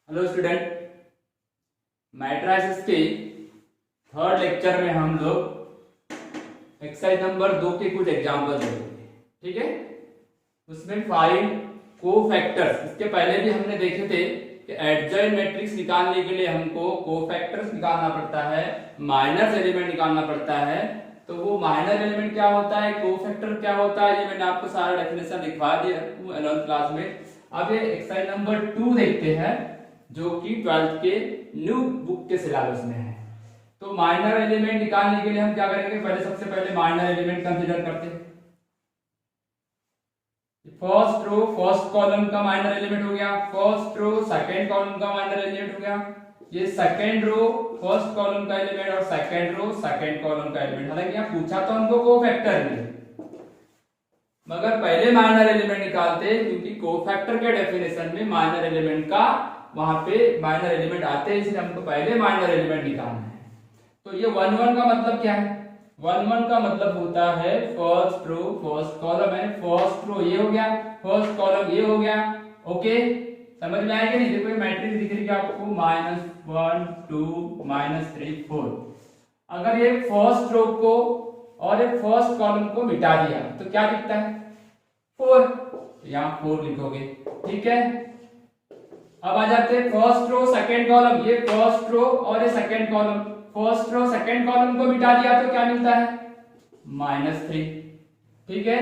Hello student, matrices के third lecture में हम लोग एक्सरसाइज नंबर 2 के कुछ एग्जाम्पल देखेंगे। ठीक है, उसमें फाइंड कोफैक्टर्स। इसके पहले भी हमने देखे थे कि एडजॉइंट मैट्रिक्स निकालने के लिए हमको कोफैक्टर्स निकालना पड़ता है, माइनर एलिमेंट निकालना पड़ता है। तो वो माइनर एलिमेंट क्या होता है, कोफैक्टर क्या होता है, ये मैंने आपको सारा डेफिनेशन लिखवा दिया 11th क्लास में। अब ये एक्सरसाइज नंबर 2 देखते हैं जो कि 12th के न्यू बुक के सिलेबस में है। तो माइनर एलिमेंट निकालने के लिए हम क्या करेंगे, पहले सबसे पहले माइनर एलिमेंट कंसीडर करते हैं। फर्स्ट रो फर्स्ट कॉलम का माइनर एलिमेंट हो गया, फर्स्ट रो सेकंड कॉलम का माइनर एलिमेंट हो गया, ये सेकंड रो फर्स्ट कॉलम का एलिमेंट और सेकंड रो सेकंड कॉलम का एलिमेंट। हालांकि यहाँ पूछा तो हमको कोफैक्टर में, मगर पहले माइनर एलिमेंट निकालते क्योंकि कोफैक्टर के डेफिनेशन में माइनर एलिमेंट का वहां पे माइनर एलिमेंट आते हैं, इसलिए हमको पहले माइनर एलिमेंट निकालना है। तो ये 1 1 का मतलब क्या है, 1 1 का मतलब होता है फर्स्ट रो फर्स्ट कॉलम है। फर्स्ट रो ये हो गया, फर्स्ट कॉलम ये हो गया। ओके, समझ में आया कि नहीं? देखो ये मैट्रिक्स दिख रही है आपको, -1 2 -3 4। अगर ये फर्स्ट रो को और ये फर्स्ट कॉलम को मिटा दिया तो क्या दिखता है, 4। यहाँ 4 लिखोगे। ठीक है, अब आ जाते हैं फर्स्ट रो सेकंड कॉलम। ये फर्स्ट रो और ये second column, first row second column को मिटा दिया तो क्या मिलता है, -3। ठीक है,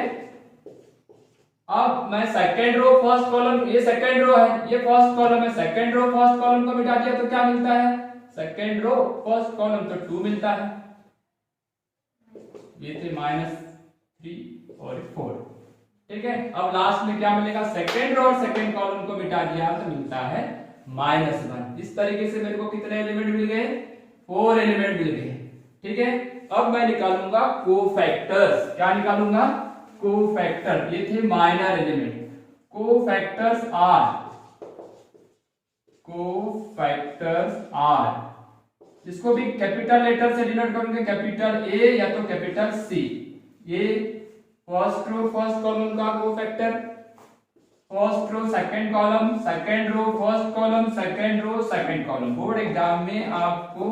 अब मैं सेकंड रो फर्स्ट कॉलम, ये सेकंड रो है, ये फर्स्ट कॉलम है, सेकंड रो फर्स्ट कॉलम को मिटा दिया तो क्या मिलता है, सेकंड रो फर्स्ट कॉलम तो 2 मिलता है। ये थे -3 और 4। ठीक है, अब लास्ट में क्या मिलेगा, सेकंड रो और सेकंड कॉलम को मिटा दिया तो मिलता है -1। इस तरीके से मेरे को कितने एलिमेंट मिल गए, 4 एलिमेंट मिल गए। ठीक है, अब मैं निकालूंगा कोफैक्टर्स। क्या निकालूंगा, कोफैक्टर। ये थे माइनर एलिमेंट। कोफैक्टर्स आर, इसको भी कैपिटल लेटर से डिनोट करूंगे, कैपिटल ए या तो कैपिटल सी। ये फर्स्ट रो फर्स्ट कॉलम का cofactor, first row second column, second row first column, second row second column. Board exam में आपको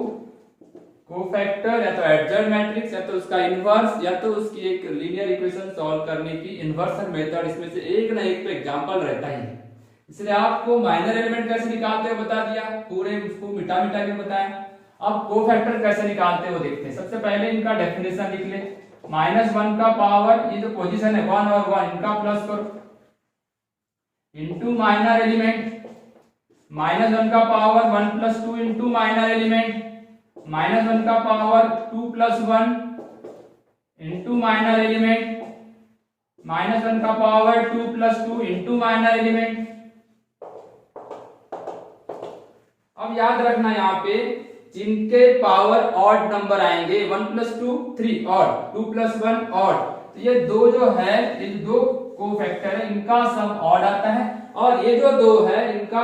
कोफैक्टर या तो एडजॉइंट मैट्रिक्स या तो उसका इनवर्स या तो उसकी एक लीनियर इक्वेशन सॉल्व करने की इनवर्सन मेथड, इसमें से एक ना एक तो एग्जांपल रहता ही है। इसलिए आपको माइनर एलिमेंट कैसे निकालते हो बता दिया, पूरे उसको मिटा मिटा के बताया। अब कोफैक्टर कैसे निकालते हो देखते हैं। सबसे पहले इनका डेफिनेशन लिख ले। -1 का पावर, ये जो पोजीशन है 1 और 1, इनका प्लस करो इनटू माइनर एलिमेंट। -1 का पावर 1 + 2 इनटू माइनर एलिमेंट, -1 का पावर 2 + 1 इनटू माइनर एलिमेंट, -1 का पावर 2 + 2 इनटू माइनर एलिमेंट। अब याद रखना यहाँ पे जिनके पावर ऑड नंबर आएंगे, 1 + 2 3 ऑड, 2 + 1 ऑड, तो ये दो जो है, इन दो कोफैक्टर है, इनका सम ऑड आता है, और ये जो दो है इनका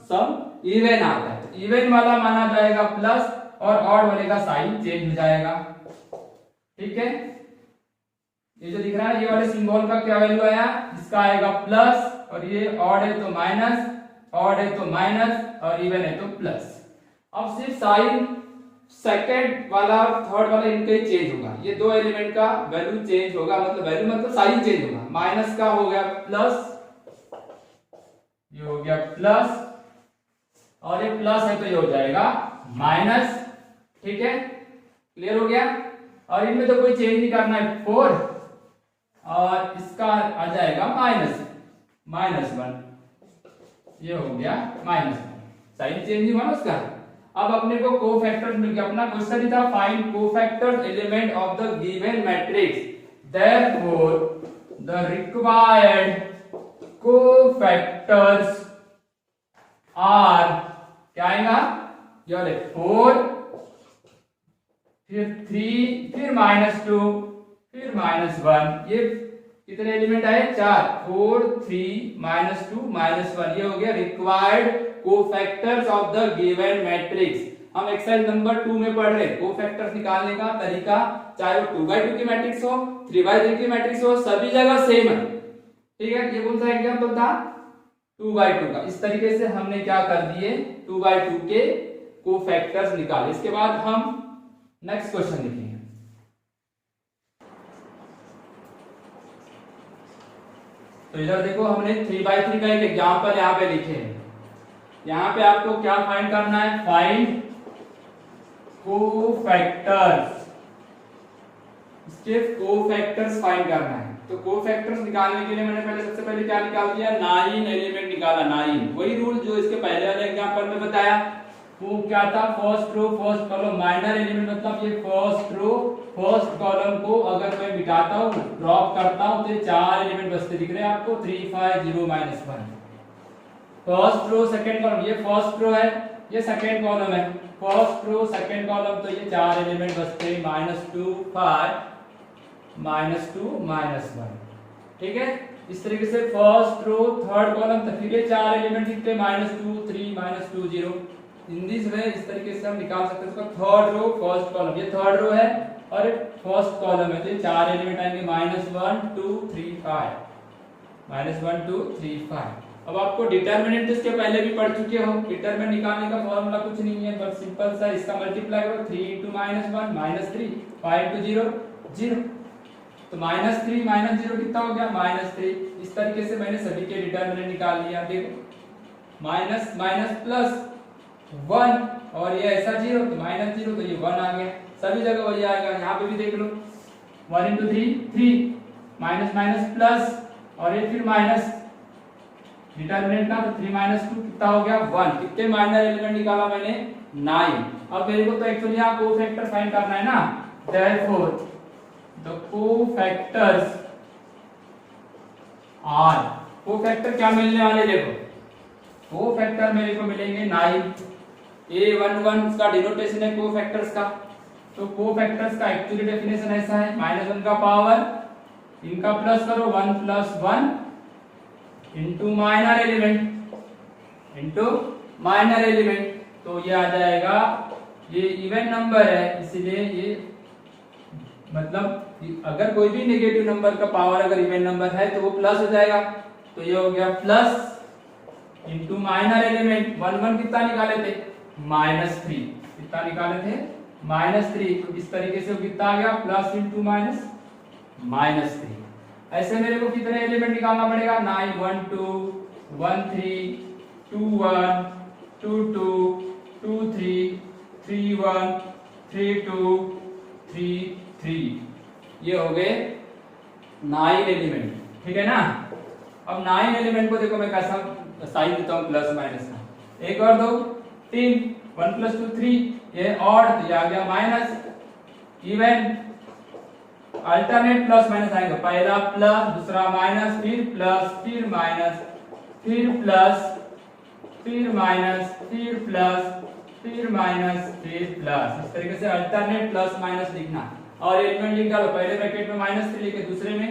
सम इवन आता है। तो इवन वाला माना जाएगा प्लस और ऑड वाले का साइन चेंज हो जाएगा। ठीक है, ये जो दिख रहा है ये वाले सिंबल का क्या वैल्यू आया, इसका आएगा प्लस, और ये ऑड है तो माइनस, ऑड है तो माइनस, और इवन है तो प्लस। अब सिर्फ साइन सेकंड वाला और थर्ड वाला इनका ही चेंज होगा, ये दो एलिमेंट का वैल्यू चेंज होगा, मतलब वैल्यू मतलब साइन चेंज होगा। माइनस का हो गया प्लस, ये हो गया प्लस, और ये प्लस है तो ये हो जाएगा माइनस। ठीक है, क्लियर हो गया। और इनमें तो कोई चेंज नहीं करना है, 4 और इसका आ जाएगा -1, ये हो गया -1, साइन चेंज नहीं हुआ ना उसका। अब अपने को कोफैक्टर्स मिल गया। अपना क्वेश्चन ही था find cofactors element of the given matrix, therefore the required cofactors are, क्या आएगा, ये 4 फिर 3 फिर -2 फिर -1। ये कितने एलिमेंट आए, 4, 4 3 -2 -1। ये हो गया required cofactors of the given matrix. हम एक्सरसाइज नंबर 2 में पढ़ रहे हैं कोफैक्टर्स निकालने का तरीका, चाहे वो 2x2 की मैट्रिक्स हो, 3x3 की मैट्रिक्स हो, सभी जगह सेम है। ठीक है, ये कौन सा एग्जांपल था, 2/2 का। इस तरीके से हमने क्या कर दिए, 2/2 के कोफैक्टर्स निकाले। इसके बाद हम नेक्स्ट क्वेश्चन लिखेंगे। तो इधर देखो हमने 3/3 का एक एग्जाम्पल यहाँ पे लिखे हैं। यहाँ पे आपको क्या फाइंड करना है, फाइंड कोफैक्टर्स, इसके कोफैक्टर्स फाइंड करना है। तो कोफैक्टर्स निकालने के लिए मैंने पहले सबसे पहले क्या निकाल दिया, 9 एलिमेंट निकाला, 9। वही रूल जो इसके पहले वाले एग्जांपल में बताया, वो क्या था, first row first column, minor element मतलब ये फर्स्ट रो फर्स्ट कॉलम को अगर मैं मिटाता हूँ, ड्रॉप करता हूँ, तो ये 4 एलिमेंट बचते दिख रहे हैं आपको, 3 5 0 -1। फर्स्ट रो सेकंड कॉलम, ये फर्स्ट रो है, ये सेकंड कॉलम है, फर्स्ट रो सेकंड कॉलम, तो ये 4 एलिमेंट बचते हैं, -2 5 -2 -1। ठीक है, इस तरीके से फर्स्ट रो थर्ड कॉलम, तो फिर ये 4 एलिमेंट दिखते हैं, -2 3 -2 0। इन दिस वे इस तरीके से हम निकाल सकते हैं इसका थर्ड रो फर्स्ट कॉलम, ये थर्ड रो है और फर्स्ट कॉलम है, तो ये 4 एलिमेंट आएंगे, -1 2 3 5, -1 2 3 5। अब आपको डिटरमिनेंट इसके पहले भी पढ़ चुके हो, डिटरमिनेंट निकालने का फॉर्मूला कुछ नहीं है, बस सिंपल सा इसका मल्टीप्लाई करो, 3 * -1 -3, 5 * 0 0। तो -3 -0 कितना हो गया, -3। इस तरीके से मैंने सभी के डिटरमिनेंट निकाल लिया। देखो माइनस माइनस प्लस 1 और ये ऐसा 0, तो -0, तो ये 1 आ गया, सभी जगह वही आएगा। यहाँ पे भी देख लो, 1 * 3 3, माइनस माइनस प्लस और ये फिर माइनस, डिटरमिनेंट का तो 3 - 2 कितना हो गया, 1। कितने माइनर एलिमेंट निकाला मैंने, 9। अब मेरे को तो एक्चुअली यहाँ कोफैक्टर फाइंड करना है ना, therefore the cofactors are, cofactor क्या मिलने वाले, देखो कोफैक्टर मेरे को मिलेंगे 9। A11 का डिनोटेशन है कोफैक्टर्स का। तो कोफैक्टर्स का एक्चुअली डेफिनेशन ऐसा है, -1 का पावर, इनका प्लस करो, 1 + 1 इनटू माइनर एलिमेंट, तो ये आ जाएगा, ये इवन नंबर है इसलिए ये मतलब अगर कोई भी नेगेटिव नंबर का पावर अगर इवन नंबर है तो वो प्लस हो जाएगा, तो ये हो गया प्लस इनटू माइनर एलिमेंट। 1 1 कितना निकाले थे, -3, कितना निकाले थे, -3। तो इस तरीके से कितना आ गया, प्लस इनटू माइनस -3। ऐसे मेरे को कितने एलिमेंट निकालना पड़ेगा, 9 1 2 1 3 2 1 2 2 2 3 3 1 3 2 3 3। ये हो गए 9 एलिमेंट। ठीक है ना। अब 9 एलिमेंट को देखो मैं कैसा साइन देता हूँ, प्लस माइनस का। एक और दो, 3, 1 + 2 3, ये ऑड, तो ये आ गया minus. Even alternate plus minus आएगा, पहला प्लस दूसरा माइनस, फिर प्लस फिर माइनस फिर प्लस फिर माइनस फिर प्लस फिर माइनस फिर प्लस। इस तरीके से अल्टरनेट प्लस माइनस लिखना। और एलिमेंट लिख डालो, पहले ब्रैकेट में -3 लिखे, दूसरे में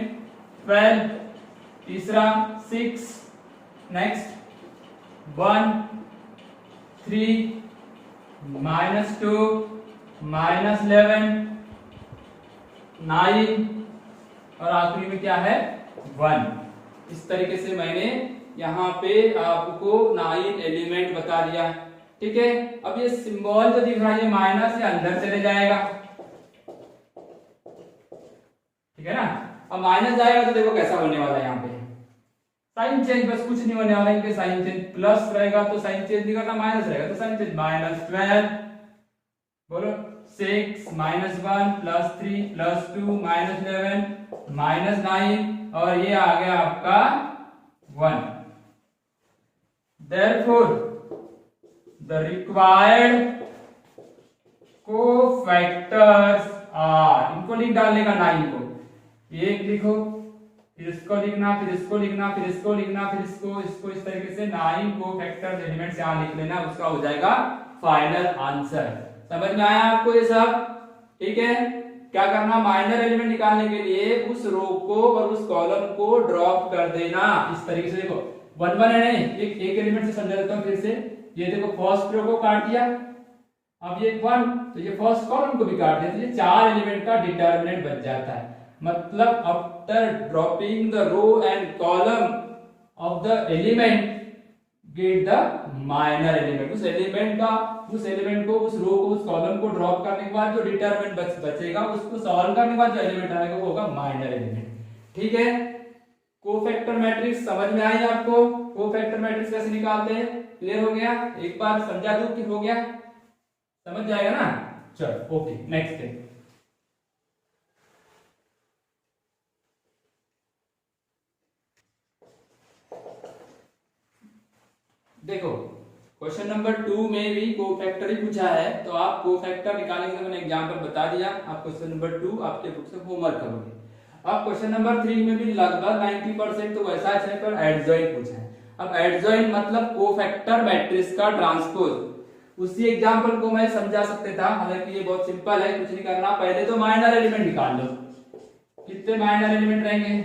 12, तीसरा 6, नेक्स्ट 1 3 -2 -11 9 और आखिरी में क्या है, 1। इस तरीके से मैंने यहाँ पे आपको 9 एलिमेंट बता दिया। ठीक है। अब ये सिंबल जो दिख रहा है, ये माइनस या अंदर चले जाएगा। ठीक है ना। अब माइनस जाएगा तो देखो कैसा होने वाला है, यहाँ पे साइन चेंज, बस कुछ नहीं होने वाला। इनके साइन चेंज, प्लस रहेगा तो साइन चेंज नहीं करना, माइनस रहेगा तो साइन चेंज। -12 बोलो, 6 -1 +3 +2 -11 -9 और ये आ गया आपका 1। Therefore the required cofactors are, इनको लिख डालने का 9 को, एक लिखो, फिर इसको लिखना, फिर इसको लिखना, फिर इसको लिखना, फिर इसको इस तरीके से 9 कोफैक्टर्स एलिमेंट्स यहाँ लिख लेना, उसका हो जाएगा फाइनल आंसर। समझ में आया आपको ये सब। ठीक है। क्या करना, माइनर एलिमेंट निकालने के लिए उस रो को और उस कॉलम को ड्रॉप कर देना। इस तरीके से देखो 1 1 है नहीं, एक एलिमेंट से समझा देता हूँ फिर से। ये देखो फर्स्ट रो को काट दिया, अब ये 1, तो ये फर्स्ट कॉलम को भी काट दिया, तो ये 4 एलिमेंट का डिटरमिनेंट बन जाता है। मतलब after dropping the row and column of the element get the minor element. उस एलिमेंट को, उस रो को, उस कॉलम को ड्रॉप करने के बाद जो डिटरमिनेंट बचेगा उसको सॉल्व करने के बाद जो एलिमेंट आएगा वो होगा माइनर एलिमेंट। ठीक है, कोफैक्टर मैट्रिक्स समझ में आई आपको? कोफैक्टर मैट्रिक्स कैसे निकालते हैं, क्लियर हो गया? एक बार समझा दूं कि हो गया, समझ जाएगा ना? चलो ओके, नेक्स्ट है। देखो क्वेश्चन नंबर 2 में भी कोफैक्टर ही पूछा है, तो आप कोफैक्टर निकालेंगे, मैंने एग्जांपल बता दिया। आप क्वेश्चन नंबर 2 आपके बुक से होमवर्क करोगे। अब क्वेश्चन नंबर 3 में भी लगभग 90% तो वैसा है, पर एडजॉइंट पूछा है। अब एडजॉइंट मतलब कोफैक्टर मैट्रिक्स का ट्रांसपोज। उसी एग्जांपल को मैं समझा सकते था, हालांकि ये बहुत सिंपल है, कुछ नहीं करना। पहले तो माइनर एलिमेंट निकाल लो। कितने माइनर एलिमेंट रहेंगे?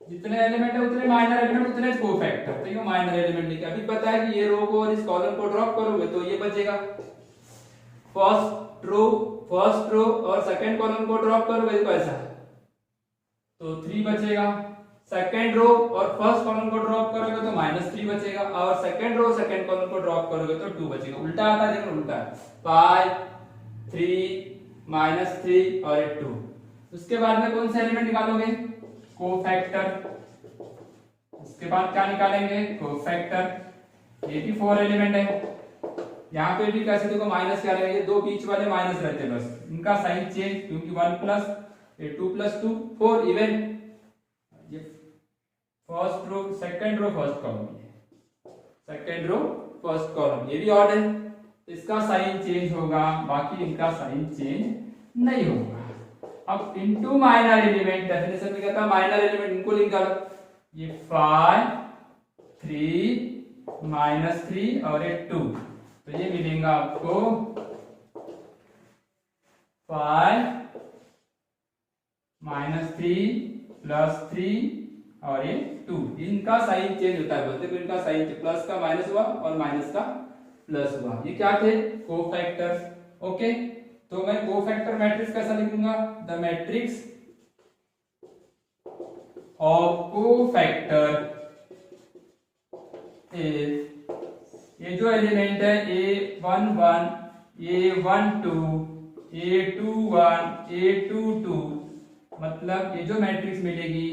जितने एलिमेंट है उतने माइनर एलिमेंट, उतने कोफैक्टर। ठीक है, माइनर एलिमेंट लिखा। अभी पता है कि ये रो को और इस कॉलम को ड्रॉप करोगे तो ये बचेगा। फर्स्ट रो और सेकंड कॉलम को ड्रॉप करोगे तो ऐसा, तो 3 बचेगा। सेकंड रो और फर्स्ट कॉलम को ड्रॉप करोगे तो -3 बचेगा, और सेकंड रो सेकंड कॉलम को ड्रॉप करोगे तो 2 बचेगा। उल्टा आता है, देखो उल्टा, 5 3 -3 और 2। उसके बाद में कौन सा एलिमेंट निकालोगे? कोफैक्टर। उसके बाद क्या निकालेंगे? कोफैक्टर। ये भी 4 एलिमेंट है। यहाँ पे भी कैसे देखो, माइनस क्या रहेगा, दो बीच वाले माइनस रहते हैं बस, इनका साइन चेंज, क्योंकि 1 प्लस 2 प्लस 2 4 इवन। ये first row second row first column, second row first column, ये भी ऑड है, इसका साइन चेंज होगा, बाकी इनका साइन चेंज नहीं होगा। अब इनटू माइनर एलिमेंट, डेफिनेशन में कहता है माइनर एलिमेंट, इनको लिंक करो। ये 5 3 -3 और ये 2, तो ये मिलेगा आपको 5 -3 +3 और ये 2। इनका साइन चेंज होता है, बोलते हैं इनका साइन, प्लस का माइनस हुआ और माइनस का प्लस हुआ। ये क्या थे? कोफैक्टर्स। ओके, तो मैं कोफैक्टर मैट्रिक्स कैसा लिखूंगा? The matrix of cofactor is, ये जो एलिमेंट है A11 A12 A21 A22, मतलब ये जो मैट्रिक्स मिलेगी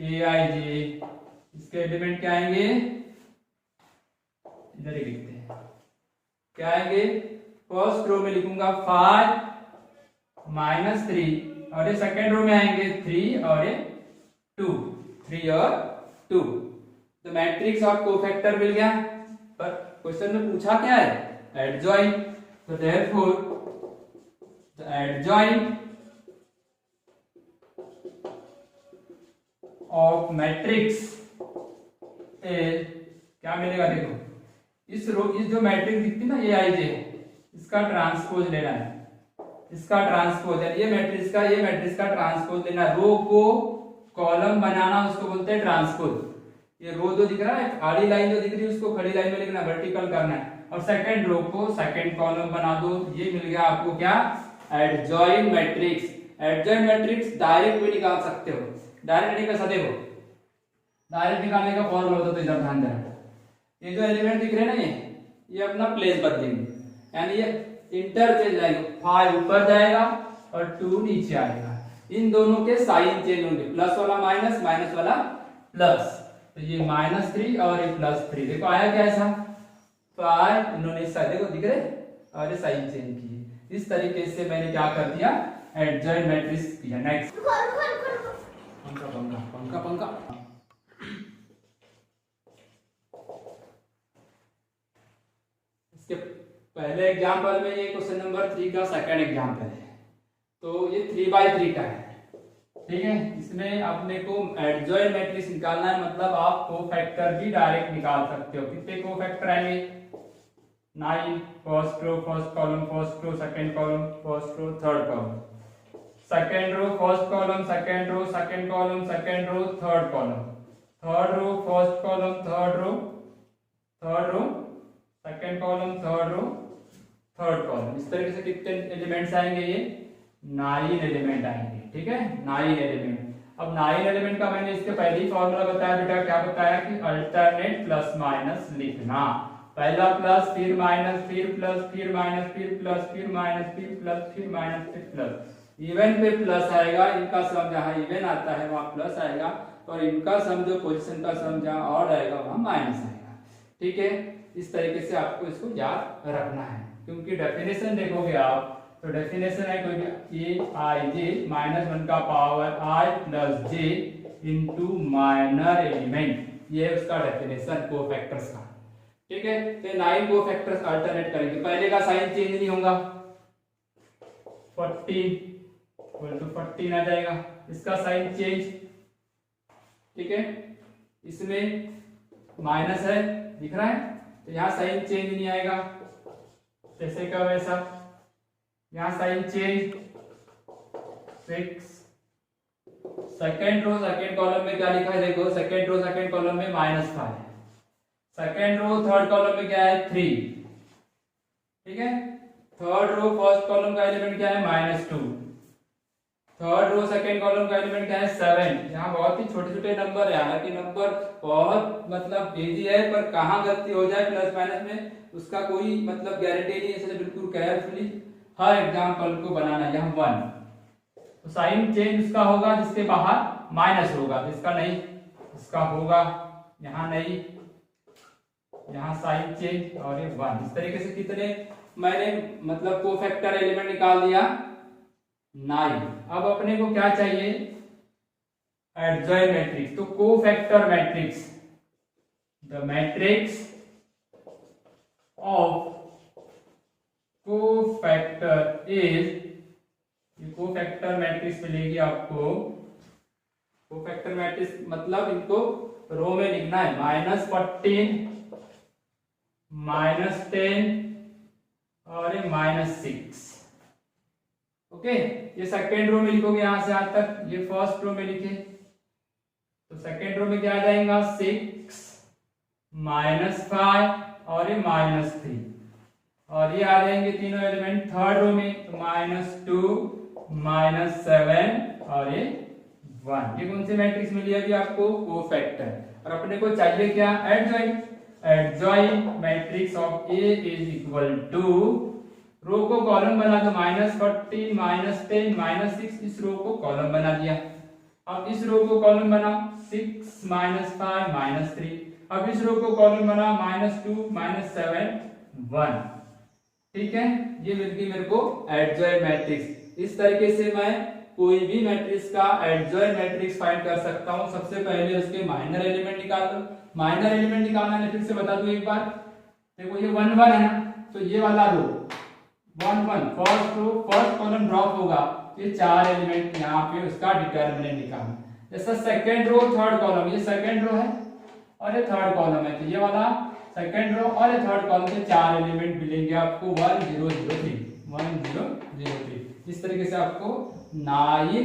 Aij, इसके एलिमेंट क्या आएंगे? इधर ही लिखते हैं, क्या आएंगे? फर्स्ट रो में लिखूंगा 5 -3 और ये सेकेंड रो में आएंगे 3 और ये 2, 3 और 2। तो मैट्रिक्स ऑफ कोफैक्टर मिल गया। पर क्वेश्चन में पूछा क्या है? एडजॉइंट। तो therefore the adjoint of matrix is, क्या मिलेगा? देखो इस जो मैट्रिक्स दिखती ना ये Aij, इसका ट्रांसपोज लेना है, इसका ट्रांसपोज है, ये मैट्रिक्स का ट्रांसपोज लेना है। रो को कॉलम बनाना उसको बोलते हैं ट्रांसपोज। ये रो जो दिख रहा है, आड़ी लाइन जो दिख रही है उसको खड़ी लाइन में लिखना, वर्टिकल करना है, और सेकंड रो को सेकंड कॉलम बना दो। ये मिल गया आपको क्या? Adjoint matrix. Adjoint matrix direct भी निकाल सकते हो, डायरेक्ट निकाल सकते हो। डायरेक्ट निकालने का फॉर्मूला होता है, तो इधर ध्यान देना। ये जो एलिमेंट दिख रहे हैं ना, ये अपना प्लेस बदलेंगे, यानी ये इंटरचेंज आएगा, 5 ऊपर जाएगा और 2 नीचे आएगा। इन दोनों के साइन चेंज होंगे, प्लस वाला माइनस, माइनस वाला प्लस। तो ये -3 और ये +3, देखो आया क्या ऐसा? 5, इन्होंने देखो दिख रहे, और ये साइन चेंज किए। इस तरीके से मैंने क्या कर दिया? एडजॉइंट मैट्रिक्स किया। नेक्स्ट, पंखा इसके पहले एग्जांपल में, ये क्वेश्चन नंबर 3 का सेकंड एग्जांपल है, तो ये 3/3 का है। ठीक है, इसमें अपने को एडजॉइंट मैट्रिक्स निकालना है, मतलब आप कोफैक्टर भी डायरेक्ट निकाल सकते हो। कितने कोफैक्टर आएंगे? 9, first row first column first row second column first row third column, second row first column second row second column second row third column, third row first column third row second column third row third column. इस तरीके से कितने elements आएंगे? ये 9 element आएंगे। ठीक है, 9 element. अब 9 एलिमेंट का मैंने इसके पहले ही फॉर्मूला बताया बेटा, क्या बताया कि अल्टरनेट प्लस माइनस लिखना, पहला प्लस फिर माइनस फिर प्लस फिर माइनस फिर प्लस फिर माइनस फिर प्लस फिर माइनस फिर प्लस, इवन पे प्लस आएगा, इनका सम जहाँ इवन आता है वहाँ प्लस आएगा, और इनका सम जो पोजीशन का सम जहाँ ऑड आएगा वहाँ माइनस आएगा। ठीक है, इस तरीके से आपको इसको याद रखना है, क्योंकि डेफिनेशन देखोगे आप तो डेफिनेशन है कोई ए आई जे -1 का पावर आई plus J into minor element, ये है उसका डेफिनेशन कोफैक्टर्स का। ठीक है, तो 9 कोफैक्टर्स अल्टरनेट करेंगे, पहले का साइन चेंज नहीं होगा, 14 14 आ जाएगा, इसका साइन चेंज। ठीक है, इसमें माइनस है दिख रहा है, तो यहाँ साइन चेंज नहीं आएगा, जैसे का वैसा, यहाँ sign change 6। Second row second column में क्या लिखा है देखो, सेकेंड रो सेकेंड कॉलम में -5, सेकेंड रो थर्ड कॉलम में क्या है 3। ठीक है, थर्ड रो फर्स्ट कॉलम का एलिमेंट क्या है -2, थर्ड रो सेकेंड कॉलम का एलिमेंट क्या है 7। यहाँ बहुत ही छोटे छोटे नंबर है, हालांकि नंबर बहुत मतलब इजी है, पर कहाँ गलती हो जाए प्लस माइनस में उसका कोई मतलब गारंटी नहीं है, इसलिए बिल्कुल केयरफुली हर एग्जाम्पल को बनाना। यहाँ 1 तो साइन चेंज उसका होगा जिसके बाहर माइनस होगा, जिसका नहीं उसका होगा यहाँ नहीं, यहाँ साइन चेंज और ये 1। इस तरीके से कितने मैंने मतलब कोफैक्टर एलिमेंट निकाल दिया 9। अब अपने को क्या चाहिए, एडजॉइन मैट्रिक्स। तो cofactor matrix, the matrix of cofactor is, ये कोफैक्टर मैट्रिक्स मिलेगी आपको, कोफैक्टर मैट्रिक्स मतलब इनको रो में लिखना है, -14 -10 और -6। ओके, ये सेकेंड रो में लिखोगे यहां से यहां तक, ये फर्स्ट रो में लिखे तो सेकेंड रो में क्या आ जाएगा 6 -5 और ये -3, और ये आ जाएंगे तीनों एलिमेंट थर्ड रो में, तो -2 -7 और ये 1। ये कौन सी मैट्रिक्स मिली अभी आपको, कोफैक्टर। और अपने को चाहिए क्या, adjoint. Adjoint matrix of A is equal to, row को कॉलम बना दो, -14 -10 -6, इस रो को कॉलम बना दिया। अब इस रो को कॉलम बना 6 -5 -3, अब इस रो को कॉलम बना -2 -7 1। ठीक है, ये मिल गई मेरे को एडजॉइन मैट्रिक्स। इस तरीके से मैं कोई भी मैट्रिक्स का एडजॉइन मैट्रिक्स फाइंड कर सकता हूं। सबसे पहले उसके माइनर एलिमेंट निकाल लो, माइनर एलिमेंट निकालना है फिर से बता दूं एक बार, देखो ये 1 1 है ना, तो ये वाला row 1 1 first row first column drop होगा, ये 4 एलिमेंट यहाँ पे उसका डिटरमिनेंट निकालना। जैसा सेकेंड रो थर्ड कॉलम, ये सेकेंड रो है और ये थर्ड कॉलम है, तो ये वाला सेकेंड रो और ये थर्ड कॉलम से 4 एलिमेंट मिलेंगे आपको 1 0 0 3 1 0 0 3। इस तरीके से आपको 9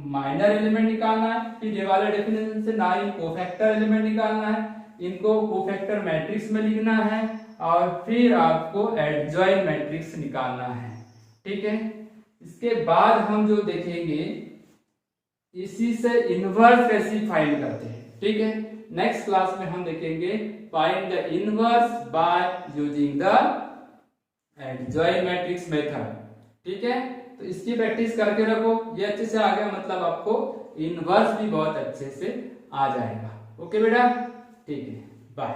माइनर एलिमेंट निकालना है, फिर ये वाले डेफिनेशन से 9 कोफैक्टर एलिमेंट निकालना है, इनको कोफैक्टर मैट्रिक्स में लिखना है, और फिर आपको एडजॉइन मैट्रिक्स निकालना है। ठीक है, इसके बाद हम जो देखेंगे इसी से इनवर्स कैसे फाइंड करते हैं। ठीक है, नेक्स्ट क्लास में हम देखेंगे find the inverse by using the adjoin matrix method. ठीक है, तो इसकी प्रैक्टिस करके रखो, ये अच्छे से आ गया मतलब आपको इनवर्स भी बहुत अच्छे से आ जाएगा। ओके बेटा, ठीक है, बाय।